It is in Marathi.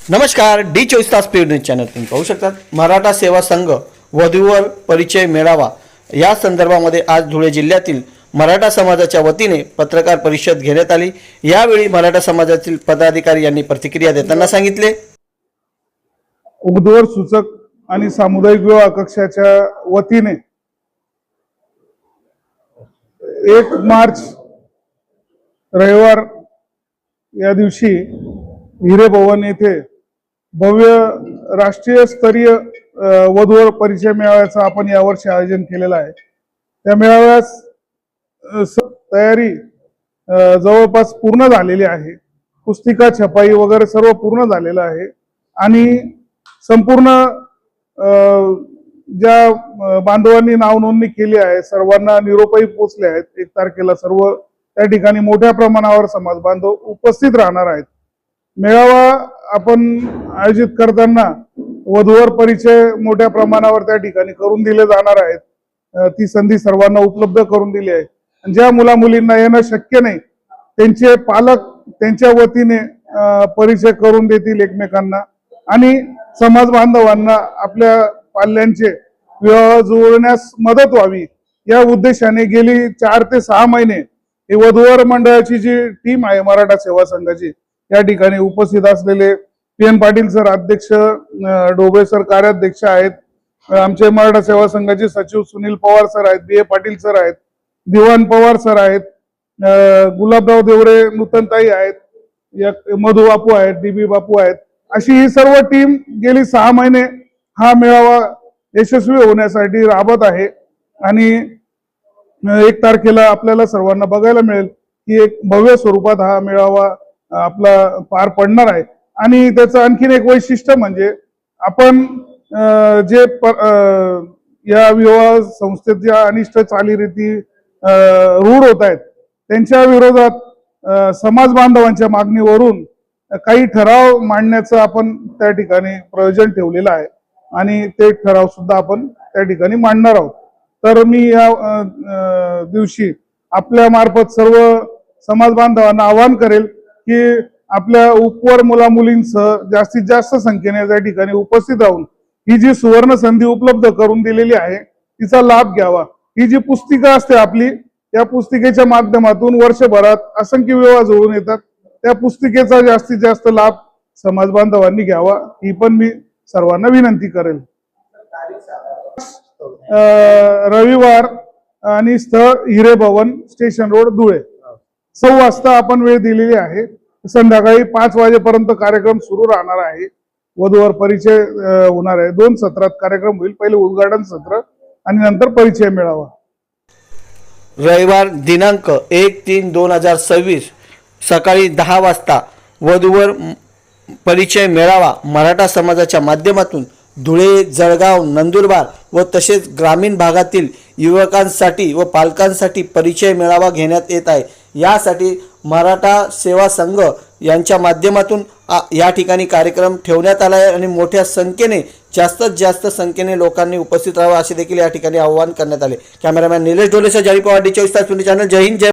नमस्कार, डी 24 तास पेड न्यूज चॅनल तुम्ही पाहू शकतात। मराठा सेवा संघ वधूवर परिचय मेळावा या संदर्भामध्ये आज धुळे जिल्ह्यातील मराठा समाजाच्या वतीने पत्रकार परिषद घेण्यात आली। यावेळी मराठा समाजातील पदाधिकारी यांनी प्रतिक्रिया देताना सांगितले, वधूवर सूचक आणि सामुदायिक विवाह कक्षाच्या वतीने 1 मार्च रविवार या दिवशी हिरे भवन येथे भव्य राष्ट्रीय स्तरीय वधूवर परिचय मेळाव्याचं आपण यावर्षी आयोजन केलेलं आहे। त्या मेळाव्यास तयारी जवळपास पूर्ण झालेली आहे। पुस्तिका छपाई वगैरे सर्व पूर्ण झालेलं आहे आणि संपूर्ण ज्या बांधवांनी नाव नोंदणी केली आहे सर्वांना निरोपही पोचले आहेत। 1 तारखेला सर्व त्या ठिकाणी मोठ्या प्रमाणावर समाज बांधव उपस्थित राहणार आहेत। मेळावा आपण आयोजित करताना वधूवर परिचय मोठ्या प्रमाणावर त्या ठिकाणी करून दिले जाणार आहेत। ती संधी सर्वांना उपलब्ध करून दिली आहे। ज्या मुला मुलींना येणं शक्य नाही त्यांचे पालक त्यांच्या वतीने परिचय करून देतील एकमेकांना आणि समाज बांधवांना आपल्या पाल्यांचे विवाह जुळवण्यास मदत व्हावी या उद्देशाने गेली 4 ते 6 महिने ही वधूवर मंडळाची जी टीम आहे मराठा सेवा संघाची या ठिकाणी उपस्थित असलेले PN पाटील सर अध्यक्ष, डोबे सर कार्याध्यक्ष आहेत, आमचे मराठा सेवा संघाचे सचिव सुनील पवार सर आहेत, BA पाटील सर आहेत, दिवान पवार सर आहेत, गुलाबराव देवरे नूतनताई आहेत, मधु बापू आहेत, DB बापू आहेत, अशी ही सर्व टीम गेली 6 महिने हा मेळावा यशस्वी होण्यासाठी राबत आहे आणि 1 तारखेला आपल्याला सर्वांना बघायला मिळेल की एक भव्य स्वरूपात हा मेळावा आपला पार पडणार आहे। आणि त्याचं आणखीन एक वैशिष्ट्य म्हणजे आपण जे या विवाह संस्थेत ज्या अनिष्ट चालीरीती रूढ होत आहेत त्यांच्या विरोधात समाज बांधवांच्या मागणीवरून काही ठराव मांडण्याचं आपण त्या ठिकाणी प्रयोजन ठेवलेलं आहे आणि ते ठराव सुद्धा आपण त्या ठिकाणी मांडणार आहोत। तर मी या दिवशी आपल्या मार्फत सर्व समाज बांधवांना आवाहन करेल की आपल्या उपवर मुला मुलींसह जास्तीत जास्त संख्येने त्या ठिकाणी उपस्थित राहून ही जी सुवर्ण संधी उपलब्ध करून दिलेली आहे तिचा लाभ घ्यावा। ही जी पुस्तिका असते आपली त्या पुस्तिकेच्या माध्यमातून वर्षभरात असंख्य विवाह जुळून येतात। त्या पुस्तिकेचा जास्तीत जास्त लाभ समाज बांधवांनी घ्यावा ही पण मी सर्वांना विनंती करेल। रविवार आणि स्थळ हिरे भवन, स्टेशन रोड, धुळे। 6 वाजता आपण वेळ दिलेली आहे। संध्याकाळी 5 वाजेपर्यंत कार्यक्रम सुरू राहणार आहे। वधूवर परिचय होणार आहे। 2 सत्रात कार्यक्रम होईल। पहिले उद्घाटन सत्र आणि नंतर परिचय मेळावा। रविवार दिनांक 1/3/2026 सकाळी 10 वाजता वधूवर परिचय मेळावा मराठा समाजाच्या माध्यमातून धुळे, जळगाव, नंदुरबार व तसेच ग्रामीण भागातील युवकांसाठी व पालकांसाठी परिचय मेळावा घेण्यात येत आहे। यासाठी मराठा सेवा संघ यांच्या माध्यमातून या ठिकाणी कार्यक्रम ठेवण्यात आला आहे आणि मोठ्या संख्येने जास्तीत जास्त संख्येने लोकांनी उपस्थित राहावे असे देखील या ठिकाणी आवाहन करण्यात आले। कॅमेरामॅन निलेश ढोलेसह जयपवार, डी 24 तास चॅनल। जय हिंद, जय